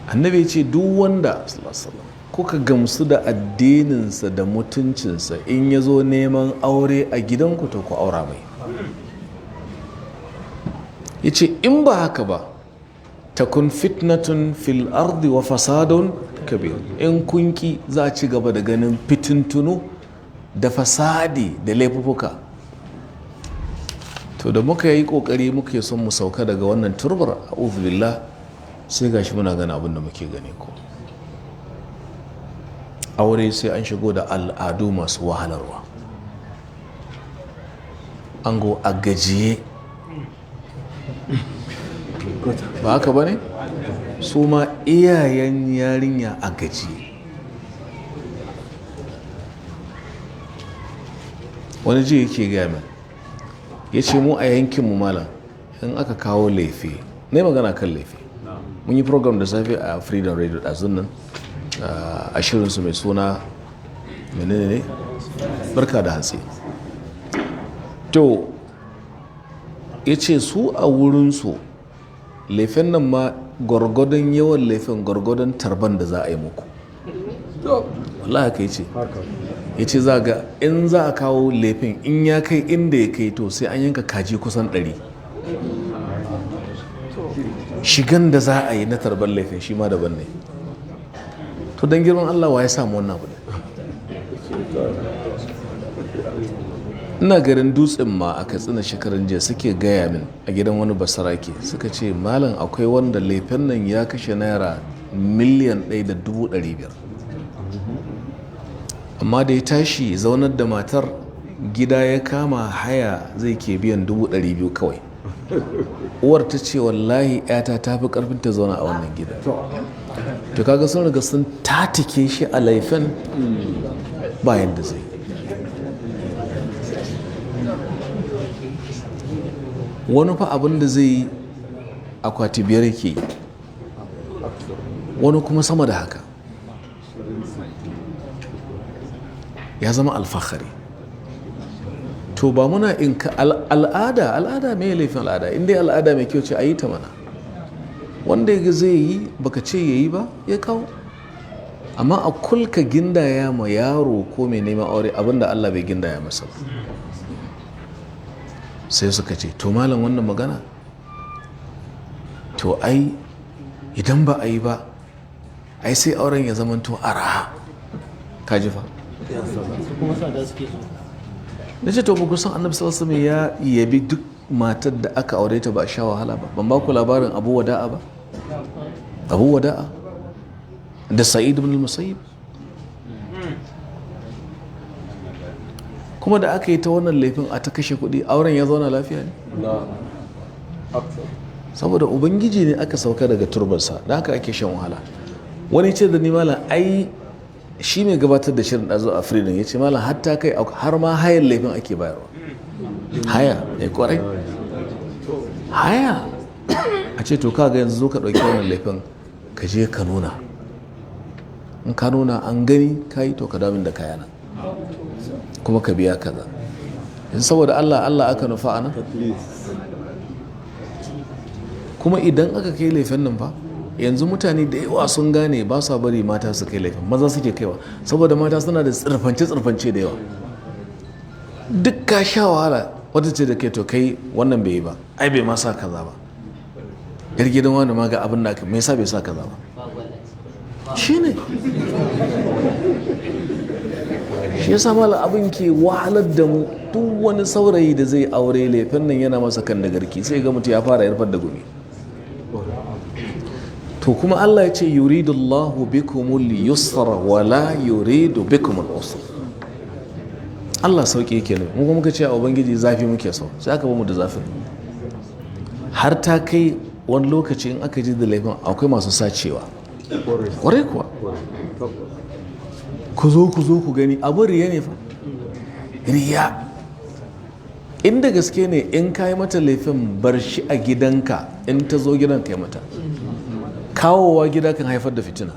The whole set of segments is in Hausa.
annabi ce duk wanda kuka gamsu da addininsa da mutuncinsa in ya zo neman aure a gidanku to ku aura mai. Ya ce in ba haka ba takun fitnatun fil ardi wa fasadun kabir, in kunki za a ci gaba da ganin fitintunu da fasadi da laifuka. To da muka yi kokari muke son mu sauka daga wannan turbar a'udhu billah, sai gashi muna gani abin da muke gani ko aure sai an shigo da al'adu masu wahalarwa, ango a gajiye, ba haka ba ne? Su ma iyayen yarinya a gajiye. Wani ji yake gaya min, ya ce mu a yankinmu malam in aka kawo lefe, ne magana kan lefe, mun yi program da safe a freedom radio ɗazun nan a shirinsu mai suna menene ne barka da hantsi. To ya ce su a wurinsu lefen nan ma gwargwadon yawan lefen gwargwadon tarban da za a yi muku. wallahi haka ya ce za ga in za a kawo lefen in ya kai inda ya kai to sai an yanka kaji kusan 100. shigan da za a yi na tarban lefen shi ma daban ne. To don girman Allah wa ya samu wannan abu? Ina garin dutsen ma a Katsina shekarun jiya suke gaya min a gidan wani basarake suka ce malam akwai wanda lefen nan ya kashe naira miliyan 1.500, amma da ya tashi zaunar da matar gida ya kama haya zai ke biyan 200,000 kawai. Uwar ta ce wallahi yata ta fi karfin ta zauna a wannan gida. To kaga sun riga sun tatike shi a laifin bayan da zai. Wani fa abin da zai yi akwati 5 yake, wani kuma sama da haka. Ya zama alfahari. To ba muna in ka al'ada mai laifin al'ada, inda al'ada mai kyau ce a yi ta mana. Wanda ya zai yi baka ce ya yi ba ya kawo, amma a kulka gindaya ma yaro ko mai neman aure abinda Allah bai gindaya masa ba. Sai suka ce to malam wannan magana to ai idan ba a yi ba ai sai auren ya zama to araha. Kaji fa da ce to ba kusan annabi sallallahu alaihi wasallam ya yabi duk matar da aka aure ta ba sha wahala ba. Ban ba ku labarin Abu Wada'a ba? Abu Wada'a da Sa'id ibn al-Musayyib. Kuma da aka yi ta wannan laifin a ta kashe kuɗi, auren ya zauna lafiya ne? Saboda ubangiji ne aka sauka daga turbarsa, da haka ake shan wahala. Wani ce da ni malam ai shi mai gabatar da shirin ɗazo a freedom ya ce malam hatta kai har ma hayan laifin ake bayarwa. Haya ne kwarai, haya a ce to kaga yanzu zo ka ɗauki wannan laifin ka je ka nuna, in ka nuna an gani kai to ka damin da kayana kuma ka biya kaza. in saboda Allah aka nufa ana. Kuma idan aka kai laifin nan fa yanzu mutane da yawa sun gane ba sa bari mata su kai laifin, maza suke kaiwa saboda mata suna da tsirfance da yawa. Duk ka sha wahala wata ce da kai to kai wannan bai yi ba, ai bai ma sa kaza ba, yar gidan wani ma ga abin da me yasa bai sa kaza ba, shine shi yasa mala abin ke wahalar da mu. Duk wani saurayi da zai aure laifin nan yana masa kan da garki sai ga mutu ya fara yarfar da gumi. To kuma Allah ya ce yuridullahu bikumul yusra wa la yuridu bikumul usra. Allah sauki yake ne, mu kuma muka ce a ubangiji zafi muke so, sai aka bamu da zafin. Har ta kai wani lokaci in aka ji da laifin akwai masu sacewa. Kwarai kuwa. Ku zo ku gani abin riya ne fa. Riya. Inda gaske ne in ka yi mata laifin bar shi a gidanka, in ta zo gidan ka yi mata. Kawowa gida kan haifar da fitina.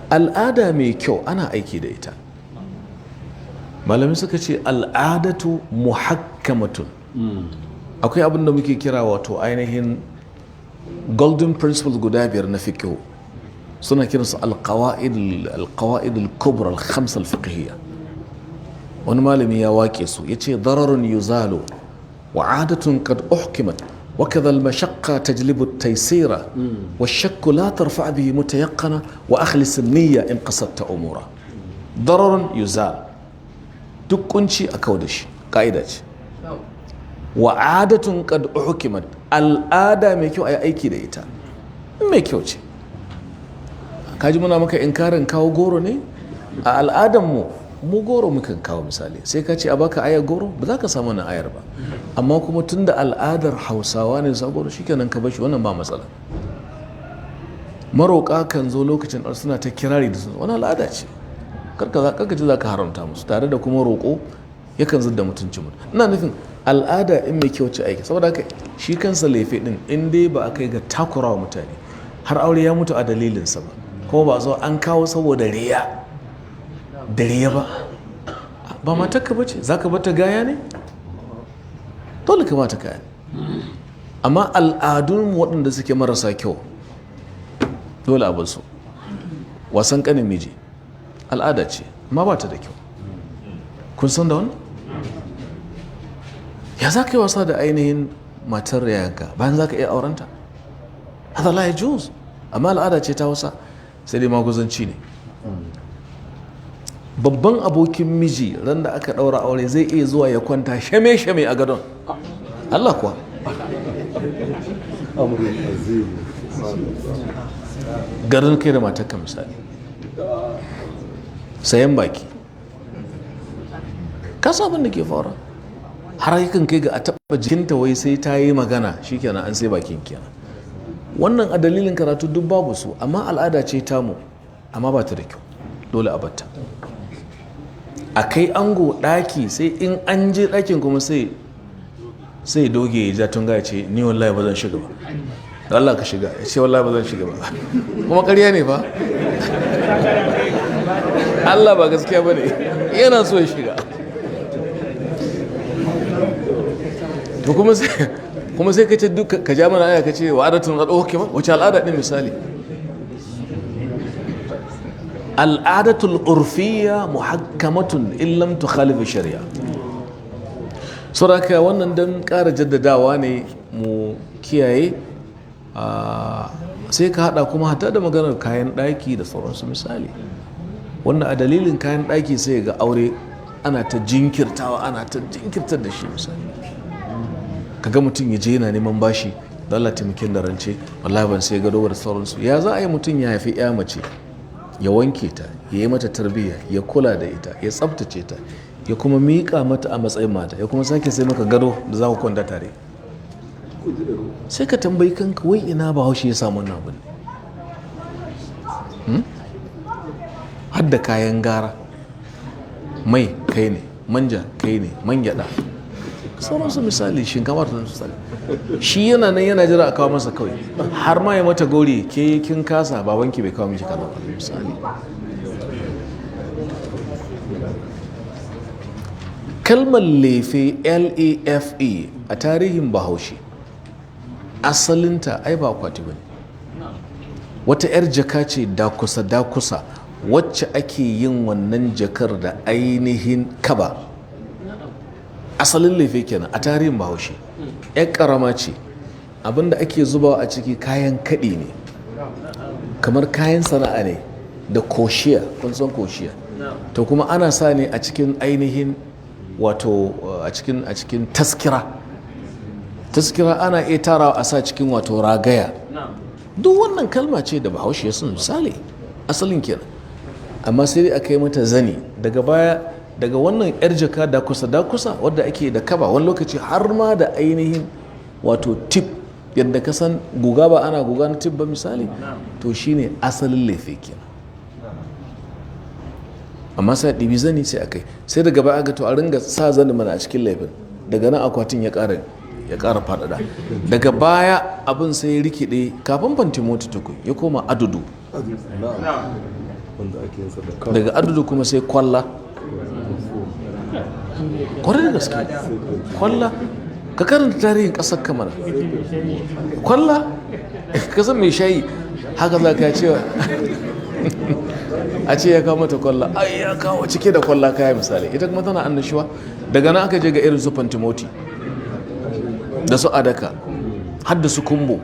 Al'ada mai kyau ana aiki da ita. Malami suka ce al'adatu muhakkamatun. Akwai abin da muke kira wato ainihin golden principles guda biyar na fiqh suna kiransu al-qawaid al-kubra al-khams al-fiqhiyya. wani malami ya wake su yace dararun yuzalu wa adatun qad uhkimat wa kadha al-mashaqqa tajlibu at-taysira wa ash-shakku la tarfa' bihi mutayaqqana wa akhlis an-niyya in qasadta umura. dararun yuzal, duk kunci a kawo da shi, ka'ida ce. wa adatun qad uhkimat, al'ada mai kyau a yi aiki da ita, mai kyau ce. kaji muna maka inkarin kawo goro ne? a al'adanmu mu goro mukan kawo misali, sai ka ce a baka ayar goro ba za ka samu na ayar ba, amma kuma tun da al'adar hausawa ne sa goro shikenan ka bashi, wannan ba matsala. maroƙa kan zo lokacin suna ta kirari da su, wani al'ada ce, karka ji za ka haramta musu, tare da kuma roƙo yakan zidda mutuncin mutum. ina nufin al'ada in mai kyau ce aiki, saboda haka shi kansa lefe din in dai ba a kai ga takurawa mutane har aure ya mutu a dalilinsa ba, kuma ba zo an kawo saboda riya da riya ba matarka ba ce, za ka bata gaya ne? dole ka bata kaya ne. amma al'adun waɗanda suke marasa kyau dole a basu. wasan ƙanin miji al'ada ce, amma ba ta da kyau. kun san da wani? ya za ka yi wasa da ainihin matar yayanka bayan za ka iya aurenta? hada la yajuz, amma al'ada ce ta wasa, sai dai maguzanci ne. babban abokin miji ran da aka ɗaura aure zai iya zuwa ya kwanta shame-shame a gadon. Allah kuwa. garin kai da matarka misali, sayan baki, ka abin da ke faru har yakan kai ga a taɓa jikinta wai sai ta yi magana shikenan an sai bakin kenan. wannan a dalilin karatu duk babu su, amma al'ada ce tamu, amma ba ta da kyau, dole a batta. a kai ango ɗaki, sai in an je ɗakin kuma sai doge ya ja tunga ya ce ni wallahi ba zan shiga ba, da Allah ka shiga, ya ce wallahi ba zan shiga ba, kuma ƙarya ne fa. Allah ba gaskiya ba ne, yana so ya shiga. to kuma sai ka ce duk ka ja mana aya ka ce wa adatun al-hukma, wace al'ada din misali? al'adatul urfiyya muhakkamatun in lam tukhalif shari'a. saboda wannan dan ƙara jaddadawa ne mu kiyaye. sai ka hada kuma hata da maganar kayan ɗaki da sauransu misali, wanda a dalilin kayan ɗaki sai ga aure ana ta jinkirtar da shi misali. kaga mutum ya je yana neman bashi, da Allah taimakin da rance, wallahi ban sai gado da sauransu. ya za a yi mutum ya haifi ya mace, ya wanke ta, ya yi mata tarbiyya, ya kula da ita, ya tsabtace ta, ya kuma miƙa mata a matsayin mata, ya kuma sake sai maka gado da za ku kwanta tare? sai ka tambayi kanka, wai ina Bahaushe ya samu wannan abin? hadda kayan gara, mai kai ne, manja kai ne, man gyaɗa, sauransu misali, shinkafa ta misali. shi yana nan yana jira a kawo masa kawai, har ma ya mata gori, ke kin kasa, babanki bai kawo miki kaza ba misali. kalmar lefe, L-A-F-E, a tarihin Bahaushe asalinta ai ba akwati bane, wata 'yar jaka ce dakusa wacce ake yin wannan jakar da ainihin kaba. asalin lefe kenan a tarihin Bahaushe. 'yar karama ce, abinda ake zubawa a ciki kayan kaɗi ne, kamar kayan sana'a ne, da koshiya, kun san koshiya, to kuma ana sa ne a cikin ainihin wato a cikin taskira ana iya tarawa a sa cikin wato ragaya. duk wannan kalma ce da Bahaushe ya san misali, asalin kenan. amma sai dai aka yi mata zani daga baya, daga wannan 'yar jaka dakusa wadda ake da kaba, wani lokaci har ma da ainihin wato tip, yadda ka san guga ba ana guga na tip ba misali, to shine asalin lefe kenan. amma sai ɗibi zani sai akai, sai daga baya ga to a ringa sa zani mana a cikin laifin, daga nan akwatin ya ƙara faɗaɗa. daga baya abin sai ya rikide, kafin fantimoti tukun ya koma adudu, daga adudu kuma sai kwalla. kwarai da gaske, kwalla, ka karanta tarihin ƙasar kamar kwalla ka san mai shayi haka za ka cewa a ce ya kawo mata kwalla ai ya kawo cike da kwalla kaya misali ita kuma tana annashuwa daga nan aka je ga irin su fantimoti da su adaka har da su kumbo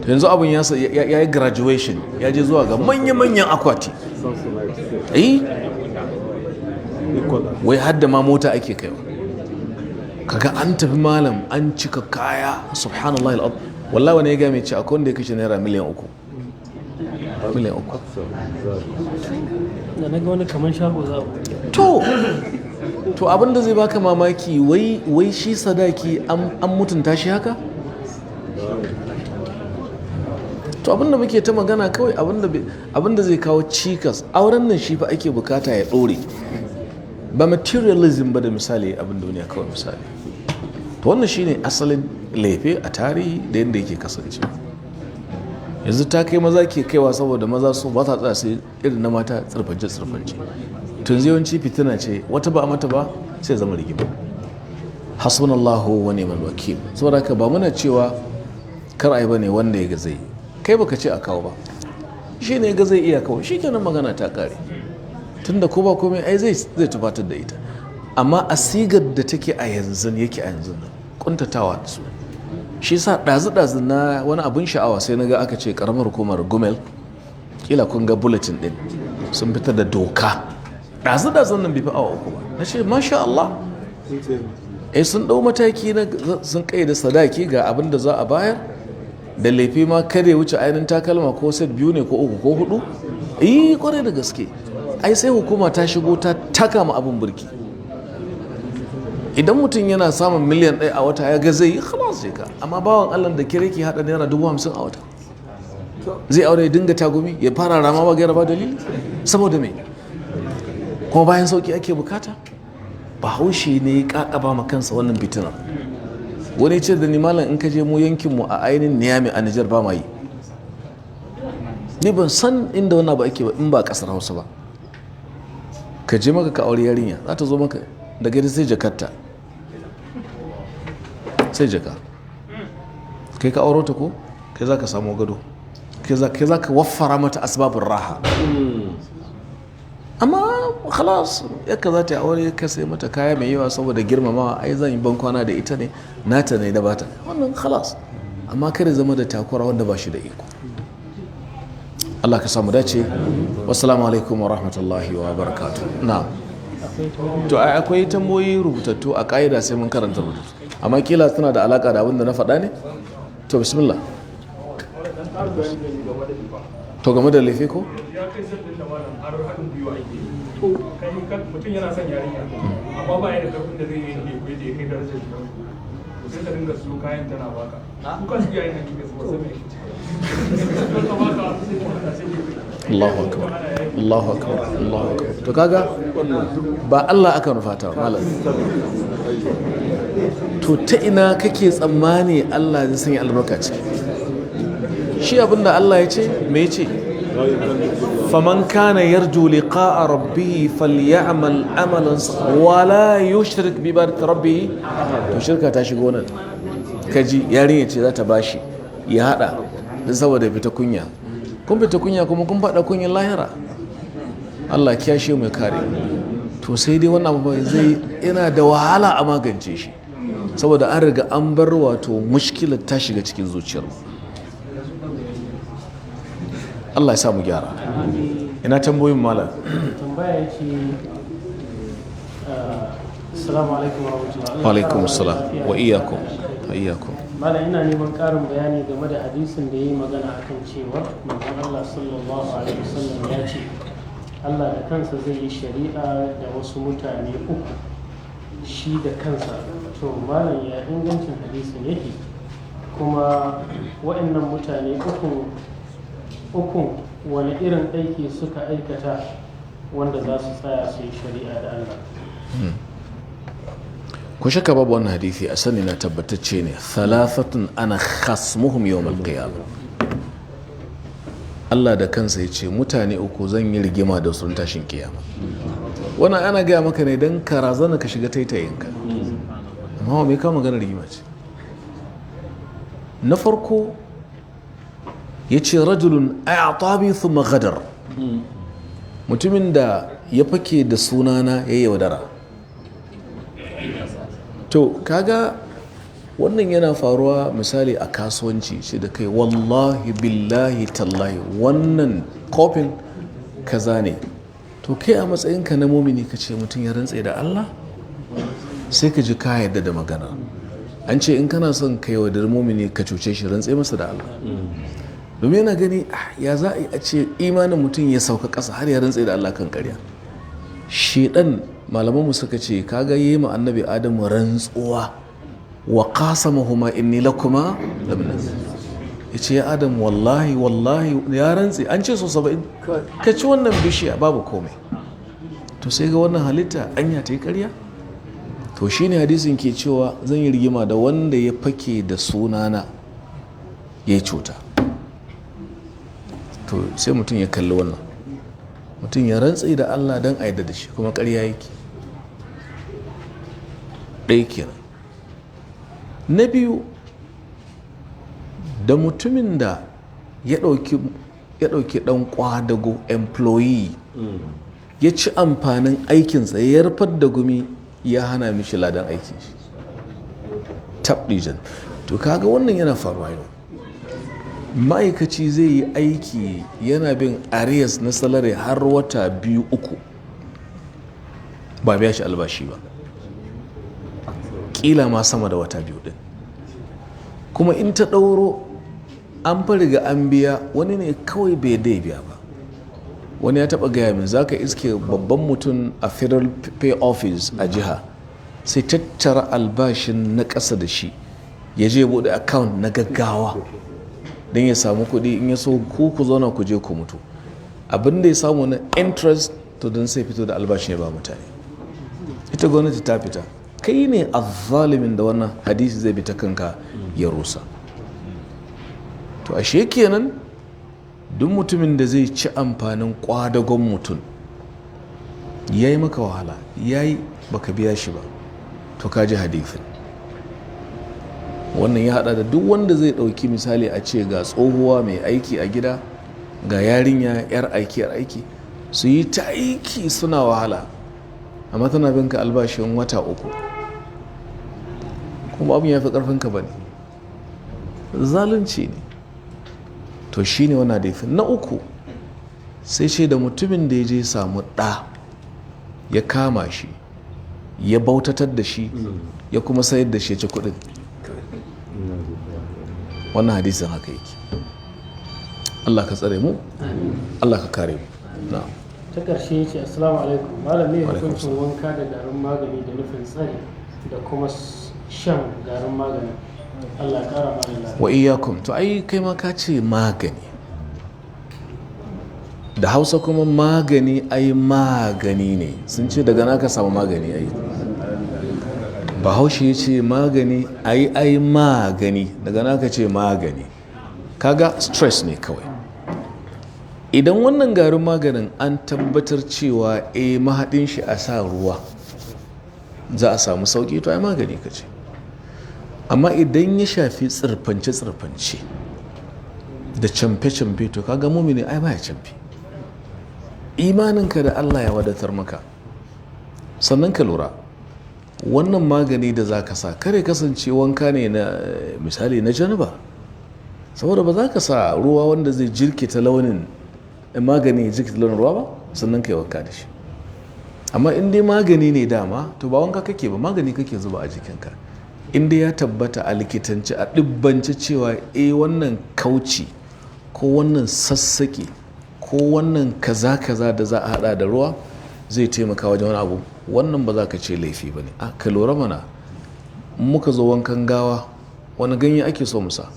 yanzu abin ya yi graduation ya je zuwa ga manya-manyan akwati wai har da ma mota ake kaiwa kaga an tafi malam an cika kaya subhanallah al'ad wallahi wani ya game ce akwai wanda ya kashe naira miliyan 3 miliyan 3 da na ga wani kamar shago za to abinda zai baka mamaki wai shi sadaki an mutunta shi haka to abinda muke ta magana kawai abinda zai kawo cikas auren nan shi fa ake bukata ya dore ba materialism ba da misali abin duniya kawai misali to wannan shine asalin lefe a tarihi da yadda yake kasance yanzu ta kai maza ke kaiwa saboda maza su ba ta tsaya sai irin na mata tsirfance tun yawanci fitina ce wata ba a mata ba sai zama rigima hasbunallahu wa ni'mal wakil saboda haka ba muna cewa kar ai bane wanda ya ga zai kai baka ce a kawo ba shi ne ga zai iya kawo shi kenan magana ta kare tunda ko ba komai ai zai tufatar da ita amma a sigar da take a yanzu yake a yanzu kuntatawa da su shi sa ɗazu-ɗazu na wani abin sha'awa sai na ga aka ce karamar hukumar gumel kila kun ga bulletin din sun fitar da doka ɗazu-ɗazun nan bai fi awa 3 ba na ce masha Allah sun ɗau mataki na sun da sadaki ga abin da za a bayar da laifi ma kada ya wuce ainihin takalma ko set 2 ne ko 3 ko 4 kwarai da gaske ai sai hukuma ta shigo ta taka ma abin burki idan mutum yana samun miliyan 1 a wata ya ga zai yi khalas je ka amma bawan Allah da kire ki hada naira 50,000 a wata zai aure ya dinga tagumi ya fara rama ba gaira ba dalili saboda me kuma bayan sauki ake bukata bahaushe ne ya kakaba ma kansa wannan fitina wani ce da ni malam in ka je mu yankinmu a ainihin Niyami a Nijar ba ma yi ni ban san inda wannan ba ake ba in ba kasar Hausa ba ka je maka ka aure yarinya za ta zo maka da gari sai jakarta sai jaka kai ka auro ta ko kai za ka samu gado kai za ka waffara mata asbabin raha amma khalas yaka za ta yi aure ka sai mata kaya mai yawa saboda girmamawa ai zan yi bankwana da ita ne nata ne na bata wannan khalas amma kare zama da takura wanda ba shi da iko Allah ka samu dace wassalamu alaikum wa rahmatullahi wa barakatuh na to akwai tamboyi rubutattu a ka'ida sai mun karanta rubutu amma kila tana da alaka da abin da na faɗa ne to bismillah to game da laifi ko mutum yana son yarinya amma ba ya da karfin da zai yi ne ko ya kai darajar gidan ku sai ta dinga su kayan tana baka kuka su yayin hakika su wasu mai Allahu akbar Allahu akbar Allahu akbar to kaga ba Allah aka nufata malam to ta ina kake tsammani Allah zai sanya albarka ciki shi abinda Allah ya ce me ya ce فمن كان يرجو لقاء ربه فليعمل عملا ولا يشرك بعبادة ربه to shirka ta shigo nan kaji yarinya ce za ta bashi ya hada da saboda fita kunya kun fita kunya kuma kun fada kunyan lahira Allah kiyashe mu kare to sai dai wannan abu zai yana da wahala a magance shi saboda an riga an bar wato mushkilar ta shiga cikin zuciyar Allah ya samu gyara ina tambayoyin malam tambaya yake assalamu alaikum wa rahmatullahi wa alaikum assalam wa iyyakum malam ina neman karin bayani game da hadisin da yayi magana akan cewa manzon Allah sallallahu alaihi wasallam ya ce Allah da kansa zai yi shari'a da wasu mutane 3 shi da kansa to malam ya ingancin hadisin yake kuma waɗannan mutane ukun wani irin aiki suka aikata wanda za su tsaya su yi shari'a da Allah ku shaka babu wannan hadisi a sani na tabbatacce ne thalathatun ana khasmuhum yawmal qiyamah Allah da kansa ya ce mutane 3 zan yi rigima da sun tashin kiyama wannan ana gaya maka ne don ka razana ka shiga taitayinka amma me ka magana rigima ce na farko ya ce rajulun a'tabi thumma ghadar, mutumin da ya fake da sunana ya yaudara. To kaga wannan yana faruwa misali a kasuwanci shi da kai wallahi billahi tallahi wannan kofin kaza ne, to kai a matsayinka na mumini ka ce mutum ya rantse da Allah, sai ka ji ka yadda da magana. An ce in kana son ka yaudar mumini ka cuce shi, rantse masa da Allah, domin yana gani ya za a ce imanin mutum ya sauka ƙasa har ya rantse da Allah kan ƙarya. Shedan malamanmu suka ce kaga yi ma annabi Adamu rantsuwa wa qasamahuma inni lakuma lamina, yace ya Adam wallahi ya rantse, an ce so 70 ka ci wannan bishiya babu komai. To sai ga wannan halitta anya ta yi ƙarya. To shine hadisin ke cewa zan yi rigima da wanda ya fake da sunana ya cuta. To sai mutum ya kalli wannan, mutum ya rantse da Allah don a yadda da shi kuma ƙarya yake. ɗaya kenan. Na biyu, da mutumin da ya ɗauki ɗan ƙwadago employee ya ci amfanin aikinsa ya yarfar da gumi ya hana mishi ladan aikin shi, tabdijan. To kaga wannan yana faruwa yau. Ma'aikaci zai yi aiki yana bin arias na salari har wata 2-3 ba biya shi albashi ba, kila ma sama da wata 2 din, kuma in ta ɗauro an fariga an biya, wani ne kawai bai dai biya ba. Wani ya taɓa gaya min za ka iske babban mutum a federal pay office a jiha sai tattara albashin na ƙasa da shi ya je buɗe account na gaggawa don ya samu kuɗi, in ya so ku zauna ku je ku mutu, abin da ya samu na interest to don sai fito da albashin ya ba mutane. Ita gwamnati ta fita, kai ne azzalimin da wannan hadisi zai bi ta kanka ya rusa. To ashe kenan duk mutumin da zai ci amfanin kwadagon mutum ya yi maka wahala, ya yi baka biya shi ba, to ka ji hadisin. Wannan ya hada da duk wanda zai dauki misali a ce ga tsohuwa mai aiki a gida, ga yarinya yar aiki su yi ta aiki suna wahala, amma tana binka albashin wata 3 kuma abin ya fi karfinka ba ne, zalunci ne. To shi ne wannan daifin. Na uku sai ce da mutumin da ya je samu ɗa ya kama shi ya bautatar da shi ya kuma sayar da shi ya ci kuɗin. Wannan hadisin haka yake. Allah ka tsare mu, Allah ka kare mu. Na'am. Ta ƙarshe ce assalamu alaikum malam, ne hukuncin wanka da garin magani da nufin tsari da kuma shan garin magani? Allah ya kara mana lafiya. Wa iyyakum. To ai kai ma ka ce magani da Hausa, kuma magani ai magani ne, sun ce daga naka samu magani ai. Bahaushe ya ce magani ai magani, daga naka ce magani, kaga stress ne kawai. Idan wannan garin maganin an tabbatar cewa mahaɗin shi a sa ruwa za a samu sauƙi, to ai magani ka ce. Amma idan ya shafi tsirfance da camfe-camfe, to kaga mumini ai baya camfe. Imaninka da Allah ya wadatar maka. Sannan ka lura, wannan magani da za ka sa kare kasance wanka ne na misali na janaba, saboda ba za ka sa ruwa wanda zai jirkita launin magani ya jirkita launin ruwa ba sannan ka yi wanka da shi. Amma in dai magani ne dama, to ba wanka kake ba, magani kake zuba a jikinka. In dai ya tabbata a likitanci a ɗibbance cewa wannan kauci ko wannan sassaƙe ko wannan kaza da za a hada da ruwa zai taimaka wajen wani abu, wannan ba za ka ce laifi ba ne. Ka lura mana, muka zo wankan gawa wani ganye ake so musa?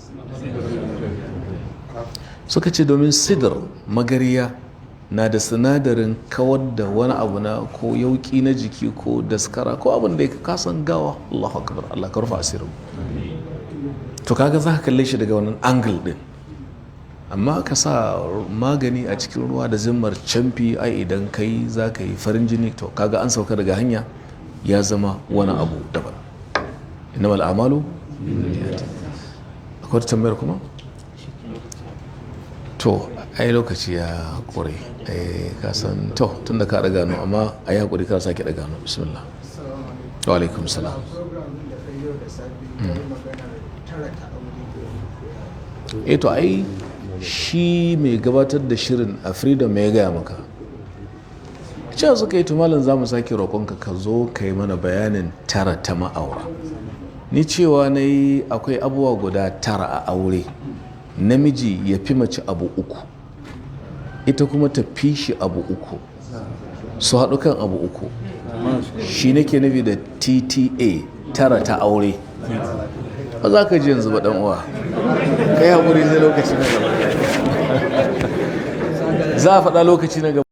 Suka ce domin sidar magariya na da sinadarin kawar da wani abu na ko yauki na jiki ko daskara ko abin da ya kasan gawa. Allahu akbar, Allah ka rufa asirin. To kaga za ka kalle shi daga wannan angle din. Amma ka sa magani a cikin ruwa da zimmar camfi, ai idan kai za ka yi farin jini, to kaga an sauka daga hanya, ya zama wani abu daban. Innamal a'malu binniyat. Akwai tambayar kuma? to ai lokaci ya kore ka san to tun da ka daga no amma ai hakuri ka sake daga no bismillah wa alaikum salam to ai shi mai gabatar da shirin a freedom ya gaya maka cewa suka yi tumalin za mu sake roƙonka ka zo ka yi mana bayanin tara ta ma'aura ni cewa na yi akwai abubuwa guda tara a aure namiji ya fi mace abu uku ita kuma ta fi shi abu uku su haɗu kan abu uku shi nake nufi da TTA tara ta aure ba za ka ji yanzu ba ɗan uwa kai haƙuri zai lokaci na gaba za a faɗa lokaci na gaba